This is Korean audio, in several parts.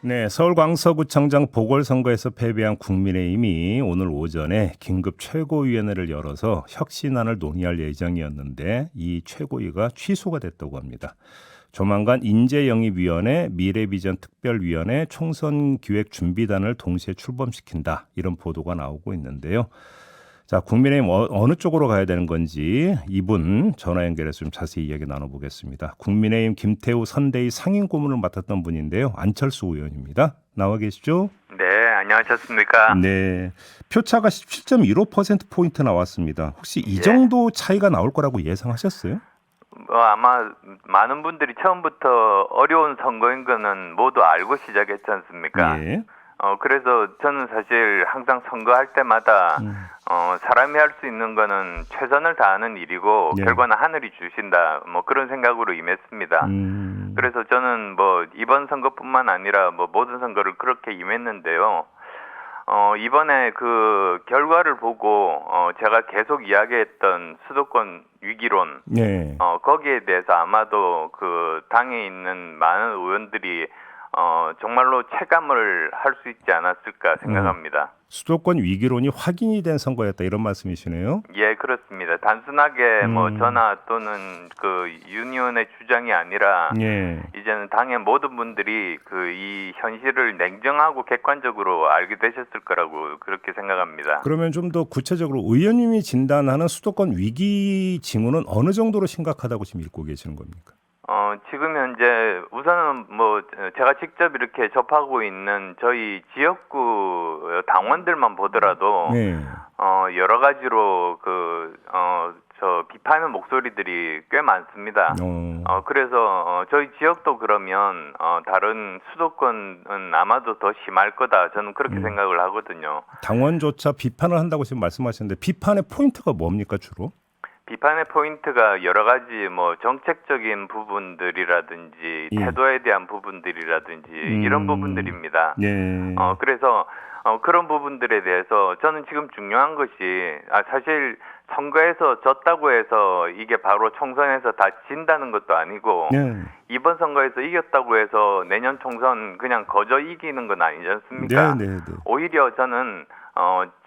네, 서울 광서구청장 보궐선거에서 패배한 국민의힘이 오늘 오전에 긴급 최고위원회를 열어서 혁신안을 논의할 예정이었는데 이 최고위가 취소가 됐다고 합니다. 조만간 인재영입위원회, 미래비전 특별위원회, 총선기획준비단을 동시에 출범시킨다 이런 보도가 나오고 있는데요. 자, 국민의힘 어느 쪽으로 가야 되는 건지 이분 전화 연결해서 좀 자세히 이야기 나눠보겠습니다. 국민의힘 김태우 선대위 상임고문을 맡았던 분인데요. 안철수 의원입니다. 나와 계시죠? 네, 안녕하셨습니까? 네, 표차가 17.15%포인트 나왔습니다. 혹시 이 정도 차이가 나올 거라고 예상하셨어요? 아마 많은 분들이 처음부터 어려운 선거인 거는 모두 알고 시작했지 않습니까? 예. 그래서 저는 사실 항상 선거할 때마다 사람이 할 수 있는 거는 최선을 다하는 일이고 예. 결과는 하늘이 주신다. 뭐 그런 생각으로 임했습니다. 그래서 저는 뭐 이번 선거뿐만 아니라 뭐 모든 선거를 그렇게 임했는데요. 이번에 그 결과를 보고 제가 계속 이야기했던 수도권 위기론 네. 거기에 대해서 아마도 그 당에 있는 많은 의원들이 정말로 체감을 할 수 있지 않았을까 생각합니다. 수도권 위기론이 확인이 된 선거였다 이런 말씀이시네요. 예, 그렇습니다. 단순하게 뭐 저나 또는 그 윤 의원의 주장이 아니라 예. 이제는 당의 모든 분들이 그 이 현실을 냉정하고 객관적으로 알게 되셨을 거라고 그렇게 생각합니다. 그러면 좀 더 구체적으로 의원님이 진단하는 수도권 위기 징후는 어느 정도로 심각하다고 지금 읽고 계시는 겁니까? 지금 현재 우선은 뭐 제가 직접 이렇게 접하고 있는 저희 지역구 당원들만 보더라도 네. 여러 가지로 저 비판의 목소리들이 꽤 많습니다. 그래서 저희 지역도 그러면 다른 수도권은 아마도 더 심할 거다. 저는 그렇게 생각을 하거든요. 당원조차 비판을 한다고 지금 말씀하셨는데 비판의 포인트가 뭡니까 주로? 비판의 포인트가 여러 가지 뭐 정책적인 부분들이라든지 태도에 대한 부분들이라든지 이런 부분들입니다. 네. 그래서 그런 부분들에 대해서 저는 지금 중요한 것이 사실 선거에서 졌다고 해서 이게 바로 총선에서 다 진다는 것도 아니고 네. 이번 선거에서 이겼다고 해서 내년 총선 그냥 거저 이기는 건 아니지 않습니까? 네. 오히려 저는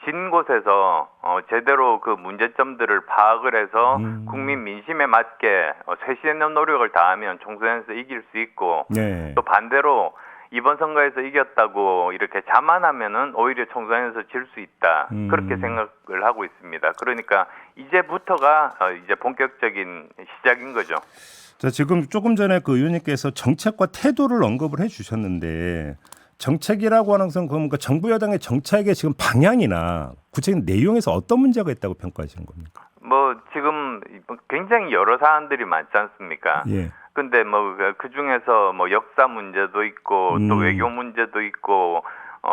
진 곳에서 제대로 그 문제점들을 파악을 해서 국민 민심에 맞게 쇄신의 노력을 다하면 총선에서 이길 수 있고 네. 또 반대로 이번 선거에서 이겼다고 이렇게 자만하면은 오히려 총선에서 질 수 있다. 그렇게 생각을 하고 있습니다. 그러니까 이제부터가 이제 본격적인 시작인 거죠. 자, 지금 조금 전에 그 의원님께서 정책과 태도를 언급을 해주셨는데 정책이라고 하는 것은 그러니까 정부 여당의 정책의 지금 방향이나 구체적인 내용에서 어떤 문제가 있다고 평가하시는 겁니까? 뭐 지금 굉장히 여러 사안들이 많지 않습니까? 예. 근데 뭐 그 중에서 뭐 역사 문제도 있고 또 외교 문제도 있고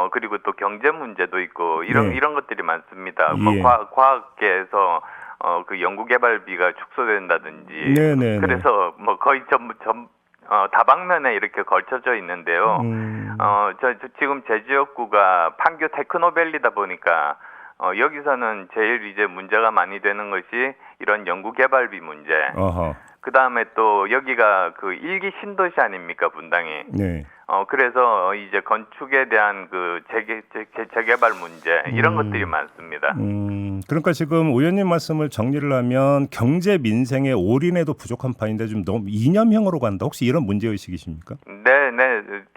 그리고 또 경제 문제도 있고 이런 것들이 많습니다. 예. 뭐 과학계에서 그 연구개발비가 축소된다든지 네네네. 그래서 뭐 거의 다방면에 이렇게 걸쳐져 있는데요. 저 지금 제 지역구가 판교 테크노밸리다 보니까 여기서는 제일 이제 문제가 많이 되는 것이 이런 연구개발비 문제. 그 다음에 또 여기가 그 일기 신도시 아닙니까, 분당이. 네. 그래서 이제 건축에 대한 그 재개발 문제 이런 것들이 많습니다. 그러니까 지금 의원님 말씀을 정리를 하면 경제 민생에 올인해도 부족한 판인데 좀 너무 이념형으로 간다. 혹시 이런 문제 의식이십니까? 네.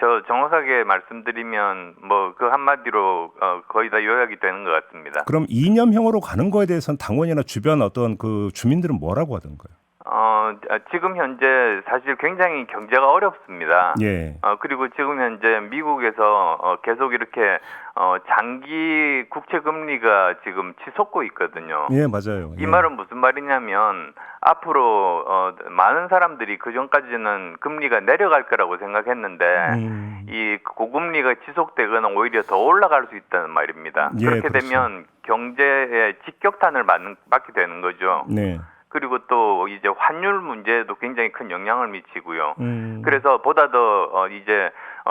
저 정확하게 말씀드리면 뭐 그 한마디로 거의 다 요약이 되는 것 같습니다. 그럼 이념형으로 가는 거에 대해서는 당원이나 주변 어떤 그 주민들은 뭐라고 하던가요? 지금 현재 사실 굉장히 경제가 어렵습니다. 예. 그리고 지금 현재 미국에서 계속 이렇게 장기 국채 금리가 지금 치솟고 있거든요. 예, 맞아요. 이 말은 무슨 말이냐면 앞으로 많은 사람들이 그 전까지는 금리가 내려갈 거라고 생각했는데 이 고금리가 지속되거나 오히려 더 올라갈 수 있다는 말입니다. 예, 그렇게 그렇죠. 되면 경제에 직격탄을 받게 되는 거죠. 네. 그리고 또 이제 환율 문제에도 굉장히 큰 영향을 미치고요. 음. 그래서 보다 더 이제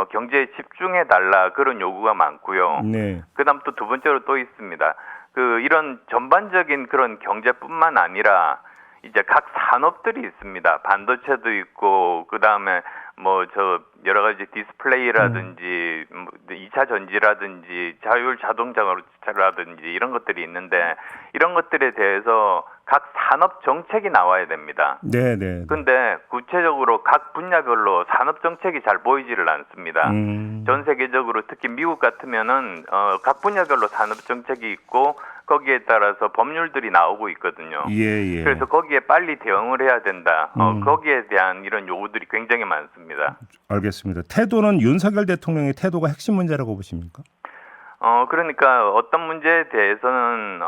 경제에 집중해 달라 그런 요구가 많고요. 네. 그다음 또 두 번째로 또 있습니다. 그 이런 전반적인 그런 경제뿐만 아니라 이제 각 산업들이 있습니다. 반도체도 있고 그다음에 뭐 저 여러 가지 디스플레이라든지 2차 전지라든지 자율 자동차라든지 이런 것들이 있는데 이런 것들에 대해서 각 산업 정책이 나와야 됩니다. 네, 네. 근데 구체적으로 각 분야별로 산업 정책이 잘 보이지를 않습니다. 전 세계적으로 특히 미국 같으면은 각 분야별로 산업 정책이 있고 거기에 따라서 법률들이 나오고 있거든요. 예, 예. 그래서 거기에 빨리 대응을 해야 된다. 거기에 대한 이런 요구들이 굉장히 많습니다. 알겠습니다. 태도는 윤석열 대통령의 태도가 핵심 문제라고 보십니까? 그러니까 어떤 문제에 대해서는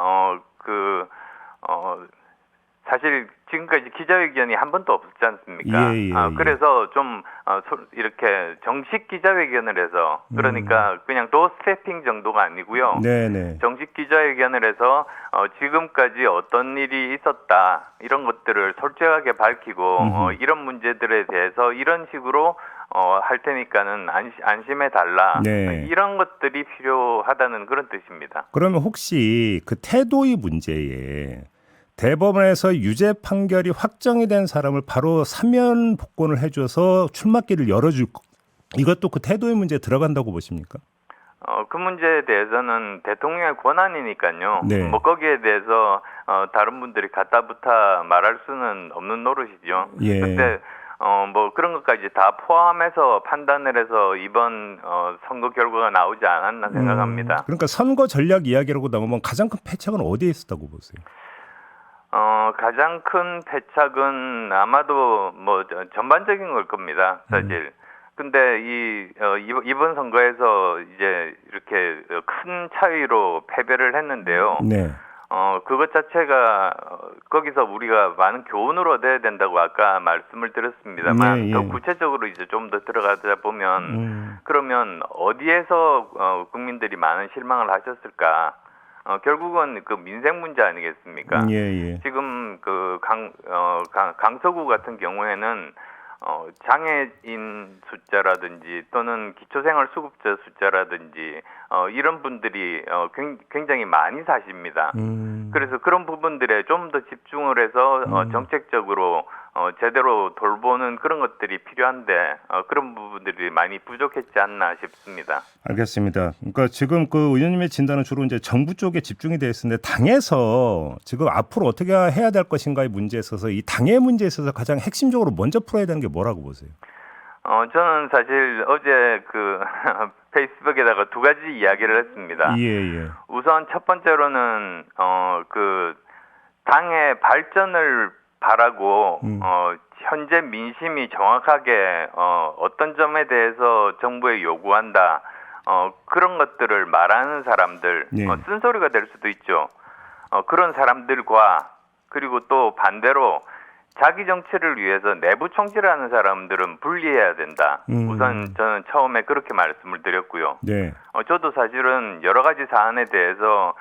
사실 지금까지 기자회견이 한 번도 없었지 않습니까? 예. 그래서 좀 이렇게 정식 기자회견을 해서 그러니까 그냥 도스태핑 정도가 아니고요. 네네. 정식 기자회견을 해서 지금까지 어떤 일이 있었다 이런 것들을 솔직하게 밝히고 이런 문제들에 대해서 이런 식으로 할 테니까는 안심해 달라. 네. 이런 것들이 필요하다는 그런 뜻입니다. 그러면 혹시 그 태도의 문제에 대법원에서 유죄 판결이 확정이 된 사람을 바로 사면 복권을 해줘서 출마길을 열어줄 이것도 그 태도의 문제에 들어간다고 보십니까? 그 문제에 대해서는 대통령의 권한이니까요. 네. 뭐 거기에 대해서 다른 분들이 갖다붙어 말할 수는 없는 노릇이죠. 예. 근데 뭐 그런 것까지 다 포함해서 판단을 해서 이번 선거 결과가 나오지 않았나 생각합니다. 그러니까 선거 전략 이야기라고 나오면 가장 큰 패착은 어디에 있었다고 보세요? 가장 큰 패착은 아마도 뭐 전반적인 걸 겁니다, 사실. 근데 이번 선거에서 이제 이렇게 큰 차이로 패배를 했는데요. 네. 그것 자체가 거기서 우리가 많은 교훈을 얻어야 된다고 아까 말씀을 드렸습니다만 예. 더 구체적으로 이제 좀 더 들어가다 보면 그러면 어디에서 국민들이 많은 실망을 하셨을까? 결국은 그 민생 문제 아니겠습니까? 예. 지금 그 강서구 같은 경우에는 장애인 숫자라든지 또는 기초생활수급자 숫자라든지 이런 분들이 굉장히 많이 사십니다. 그래서 그런 부분들에 좀 더 집중을 해서 정책적으로 제대로 돌보는 그런 것들이 필요한데 그런 부분들이 많이 부족했지 않나 싶습니다. 알겠습니다. 그러니까 지금 그 의원님의 진단은 주로 이제 정부 쪽에 집중이 되어 있는데 당에서 지금 앞으로 어떻게 해야 될 것인가의 문제에 있어서 이 당의 문제에 있어서 가장 핵심적으로 먼저 풀어야 되는 게 뭐라고 보세요? 저는 사실 어제 그 페이스북에다가 두 가지 이야기를 했습니다. 예. 우선 첫 번째로는 그 당의 발전을 바라고 현재 민심이 정확하게 어떤 점에 대해서 정부에 요구한다 그런 것들을 말하는 사람들 네. 쓴소리가 될 수도 있죠. 그런 사람들과 그리고 또 반대로 자기 정치를 위해서 내부 총질을 하는 사람들은 분리해야 된다. 우선 저는 처음에 그렇게 말씀을 드렸고요. 네. 저도 사실은 여러 가지 사안에 대해서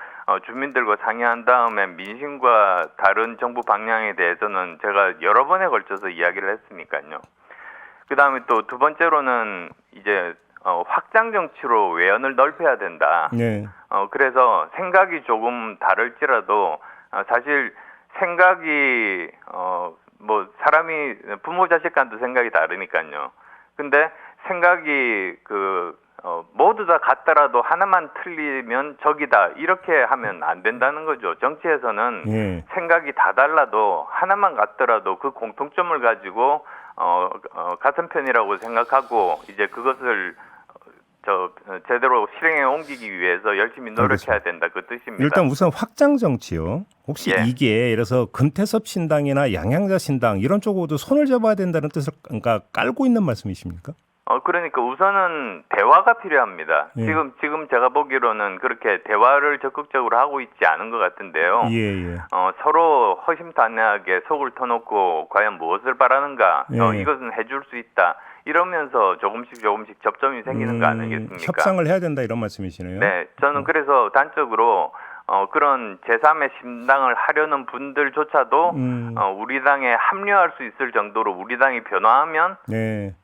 주민들과 상의한 다음에 민심과 다른 정부 방향에 대해서는 제가 여러 번에 걸쳐서 이야기를 했으니까요. 그 다음에 또 두 번째로는 이제 확장 정치로 외연을 넓혀야 된다. 네. 그래서 생각이 조금 다를지라도 사실 생각이 뭐 사람이 부모 자식 간도 생각이 다르니까요. 근데 생각이 모두 다 같더라도 하나만 틀리면 적이다 이렇게 하면 안 된다는 거죠. 정치에서는 예. 생각이 다 달라도 하나만 같더라도 그 공통점을 가지고 같은 편이라고 생각하고 이제 그것을 제대로 실행에 옮기기 위해서 열심히 노력해야 된다 그 뜻입니다. 일단 우선 확장 정치요. 혹시 예. 이게 예를 들어서 금태섭 신당이나 양양자 신당 이런 쪽으로도 손을 잡아야 된다는 뜻을 그러니까 깔고 있는 말씀이십니까? 그러니까 우선은 대화가 필요합니다. 예. 지금 제가 보기로는 그렇게 대화를 적극적으로 하고 있지 않은 것 같은데요. 예. 서로 허심탄회하게 속을 터놓고 과연 무엇을 바라는가 예. 이것은 해줄 수 있다. 이러면서 조금씩 접점이 생기는 거 아니겠습니까? 협상을 해야 된다 이런 말씀이시네요. 네, 저는 그래서 단적으로 그런 제3의 신당을 하려는 분들조차도 우리 당에 합류할 수 있을 정도로 우리 당이 변화하면 네.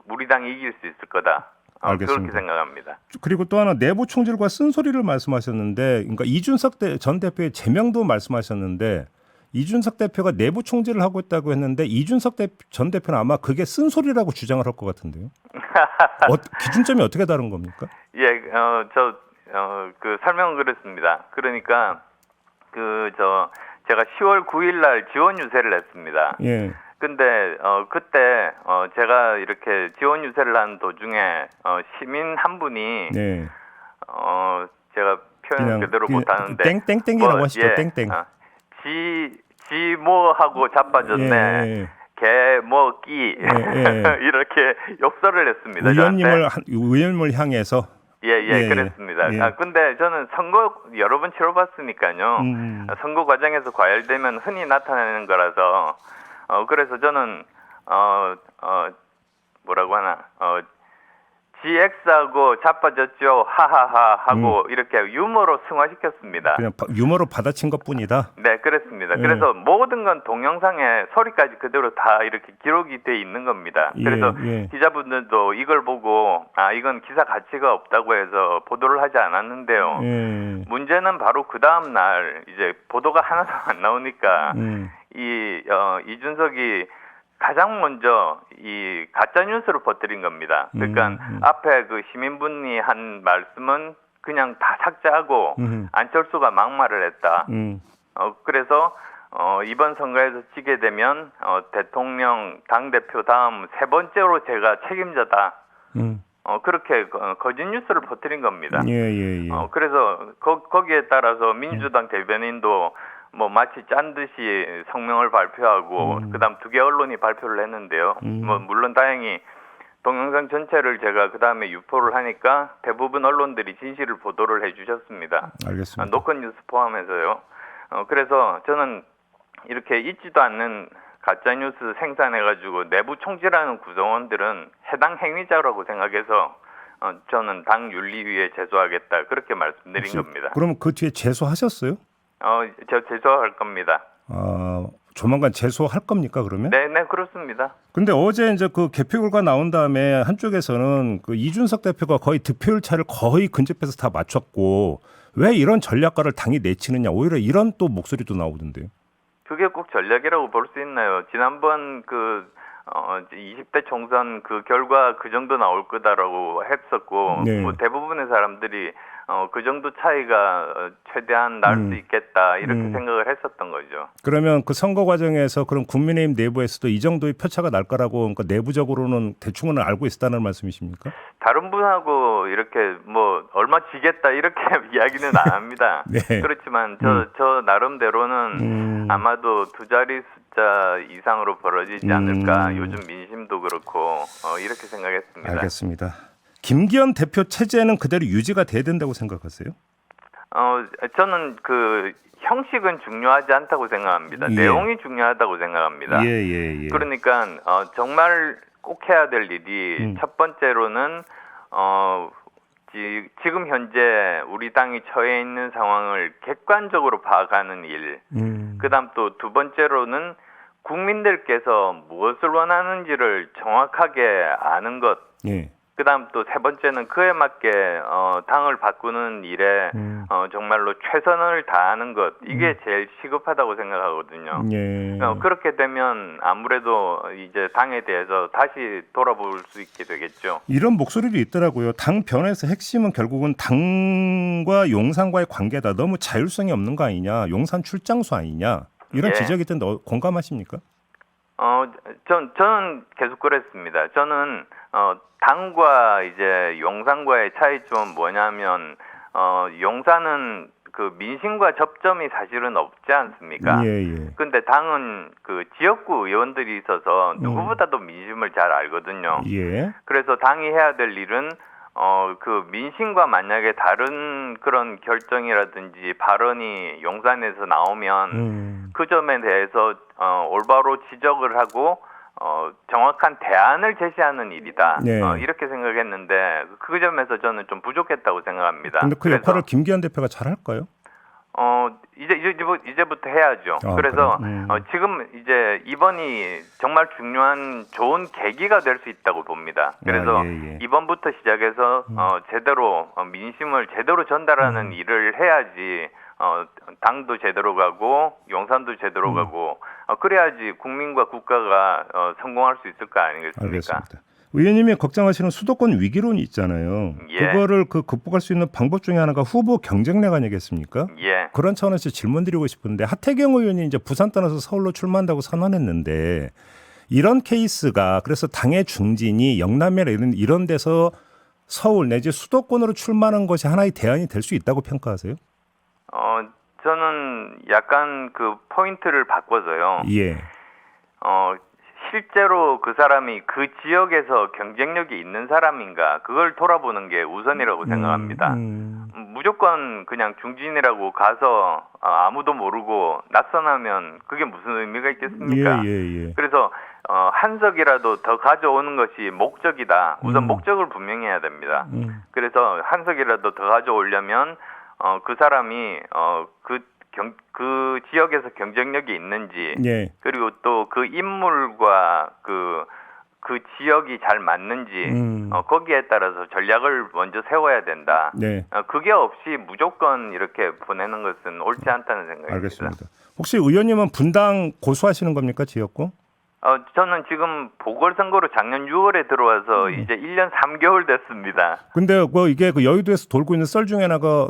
우리 당이 이길 수 있을 거다. 알겠습니다. 그렇게 생각합니다. 그리고 또 하나 내부 총질과 쓴소리를 말씀하셨는데, 그러니까 이준석 전 대표의 제명도 말씀하셨는데 이준석 대표가 내부 총질을 하고 있다고 했는데 이준석 전 대표는 아마 그게 쓴소리라고 주장을 할 것 같은데요. 기준점이 어떻게 다른 겁니까? 예, 그 설명은 그렇습니다. 그러니까 제가 10월 9일 날 지원 유세를 했습니다. 예. 근데 그때 제가 이렇게 지원 유세를 하는 도중에 시민 한 분이 네. 제가 표현 그대로 못 하는데 땡땡땡이라고 하시죠. 땡땡. 지 뭐 하고 자빠졌네. 예. 개 뭐 끼 이렇게 욕설을 했습니다. 의원님을 향해서 예, 그랬습니다. 예. 근데 저는 선거 여러 번 치러봤으니까요. 선거 과정에서 과열되면 흔히 나타나는 거라서 그래서 저는 뭐라고 하나 GX하고 자빠졌죠 하하하 하고 이렇게 유머로 승화시켰습니다. 그냥 유머로 받아친 것뿐이다. 네, 그렇습니다. 그래서 모든 건 동영상에 소리까지 그대로 다 이렇게 기록이 돼 있는 겁니다. 그래서 기자분들도 이걸 보고 이건 기사 가치가 없다고 해서 보도를 하지 않았는데요. 문제는 바로 그 다음 날 이제 보도가 하나도 안 나오니까 이준석이 가장 먼저 이 가짜 뉴스를 퍼뜨린 겁니다. 그러니까 앞에 그 시민분이 한 말씀은 그냥 다 삭제하고 안철수가 막말을 했다. 그래서 이번 선거에서 지게 되면 대통령 당대표 다음 세 번째로 제가 책임자다. 그렇게 거짓 뉴스를 퍼뜨린 겁니다. 그래서 거기에 따라서 민주당 대변인도 뭐 마치 짠 듯이 성명을 발표하고 그다음 2개 언론이 발표를 했는데요. 뭐 물론 다행히 동영상 전체를 제가 그다음에 유포를 하니까 대부분 언론들이 진실을 보도를 해주셨습니다. 알겠습니다. 노컷 뉴스 포함해서요. 그래서 저는 이렇게 있지도 않는 가짜 뉴스 생산해가지고 내부 총질하는 구성원들은 해당 행위자라고 생각해서 저는 당 윤리위에 제소하겠다 그렇게 말씀드린 겁니다. 그럼 그 뒤에 제소하셨어요? 저 제소할 겁니다. 조만간 제소할 겁니까 그러면? 네, 그렇습니다. 근데 어제 이제 그 개표 결과 나온 다음에 한쪽에서는 그 이준석 대표가 거의 득표율 차를 거의 근접해서 다 맞췄고 왜 이런 전략가를 당이 내치느냐 오히려 이런 또 목소리도 나오던데요. 그게 꼭 전략이라고 볼 수 있나요? 지난번 20대 총선 그 결과 그 정도 나올 거다라고 했었고 뭐 대부분의 사람들이 그 정도 차이가 최대한 날 수 있겠다 이렇게 생각을 했었던 거죠. 그러면 그 선거 과정에서 그럼 국민의힘 내부에서도 이 정도의 표차가 날 거라고 그러니까 내부적으로는 대충은 알고 있었다는 말씀이십니까? 다른 분하고 이렇게 뭐 얼마 지겠다 이렇게 이야기는 안 합니다. 네. 그렇지만 저 나름대로는 아마도 두 자리 숫자 이상으로 벌어지지 않을까. 요즘 민심도 그렇고 이렇게 생각했습니다. 알겠습니다. 김기현 대표 체제는 그대로 유지가 돼야 된다고 생각하세요? 저는 그 형식은 중요하지 않다고 생각합니다. 내용이 중요하다고 생각합니다. 그러니까 정말 꼭 해야 될 일이 첫 번째로는 지금 현재 우리 당이 처해 있는 상황을 객관적으로 파악하는 일. 그다음 또 두 번째로는 국민들께서 무엇을 원하는지를 정확하게 아는 것. 그다음 또 세 번째는 그에 맞게 당을 바꾸는 일에 정말로 최선을 다하는 것 이게 제일 시급하다고 생각하거든요. 그렇게 되면 아무래도 이제 당에 대해서 다시 돌아볼 수 있게 되겠죠. 이런 목소리도 있더라고요. 당 변화에서 핵심은 결국은 당과 용산과의 관계다. 너무 자율성이 없는 거 아니냐. 용산 출장소 아니냐. 이런 지적이 있던데 공감하십니까? 저는 계속 그랬습니다. 저는 당과 이제 용산과의 차이점은 뭐냐면 용산은 그 민심과 접점이 사실은 없지 않습니까? 근데 당은 그 지역구 의원들이 있어서 누구보다도 민심을 잘 알거든요. 그래서 당이 해야 될 일은 그 민심과 만약에 다른 그런 결정이라든지 발언이 용산에서 나오면 그 점에 대해서 올바로 지적을 하고 정확한 대안을 제시하는 일이다. 이렇게 생각했는데 그 점에서 저는 좀 부족했다고 생각합니다. 근데 그 역할을 김기현 대표가 잘 할까요? 이제부터 해야죠. 그래서 지금 이제 이번이 정말 중요한 좋은 계기가 될 수 있다고 봅니다. 그래서 이번부터 시작해서 제대로 민심을 제대로 전달하는 일을 해야지 당도 제대로 가고 용산도 제대로 가고 그래야지 국민과 국가가 성공할 수 있을 거 아니겠습니까? 알겠습니다. 의원님이 걱정하시는 수도권 위기론이 있잖아요. 예. 그거를 극복할 수 있는 방법 중에 하나가 후보 경쟁력 아니겠습니까? 예. 그런 차원에서 질문 드리고 싶은데 하태경 의원이 이제 부산 떠나서 서울로 출마한다고 선언했는데 이런 케이스가 그래서 당의 중진이 영남이나 이런 데서 서울 내지 수도권으로 출마하는 것이 하나의 대안이 될 수 있다고 평가하세요? 저는 약간 그 포인트를 바꿔서요. 예. 실제로 그 사람이 그 지역에서 경쟁력이 있는 사람인가 그걸 돌아보는 게 우선이라고 생각합니다. 무조건 그냥 중진이라고 가서 아무도 모르고 낯선하면 그게 무슨 의미가 있겠습니까? 예. 그래서 한 석이라도 더 가져오는 것이 목적이다. 우선 목적을 분명히 해야 됩니다. 그래서 한 석이라도 더 가져오려면 그 사람이 그 지역에서 경쟁력이 있는지 예. 그리고 또 그 인물과 그 지역이 잘 맞는지 거기에 따라서 전략을 먼저 세워야 된다. 네. 그게 없이 무조건 이렇게 보내는 것은 옳지 않다는 생각입니다. 알겠습니다. 혹시 의원님은 분당 고수하시는 겁니까 지역구? 저는 지금 보궐선거로 작년 6월에 들어와서 이제 1년 3개월 됐습니다. 근데 이게 여의도에서 돌고 있는 썰 중에 하나가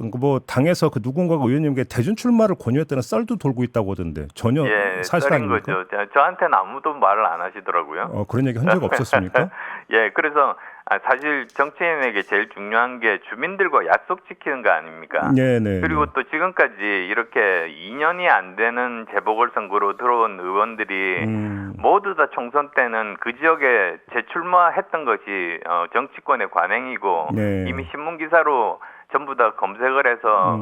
당에서 누군가가 의원님께 대준 출마를 권유했다는 썰도 돌고 있다고 하던데 전혀 사실 썰인 아닙니까? 거죠. 저한테는 아무도 말을 안 하시더라고요. 그런 얘기 한 적 없었습니까? 예, 그래서 사실 정치인에게 제일 중요한 게 주민들과 약속 지키는 거 아닙니까? 네네. 그리고 또 지금까지 이렇게 2년이 안 되는 재보궐선거로 들어온 의원들이 모두 다 총선 때는 그 지역에 재출마했던 것이 정치권의 관행이고 네. 이미 신문 기사로 전부 다 검색을 해서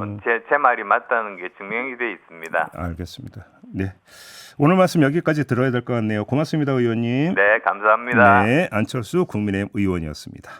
제 말이 맞다는 게 증명이 돼 있습니다. 알겠습니다. 네. 오늘 말씀 여기까지 들어야 될 것 같네요. 고맙습니다, 의원님. 네, 감사합니다. 네, 안철수 국민의힘 의원이었습니다.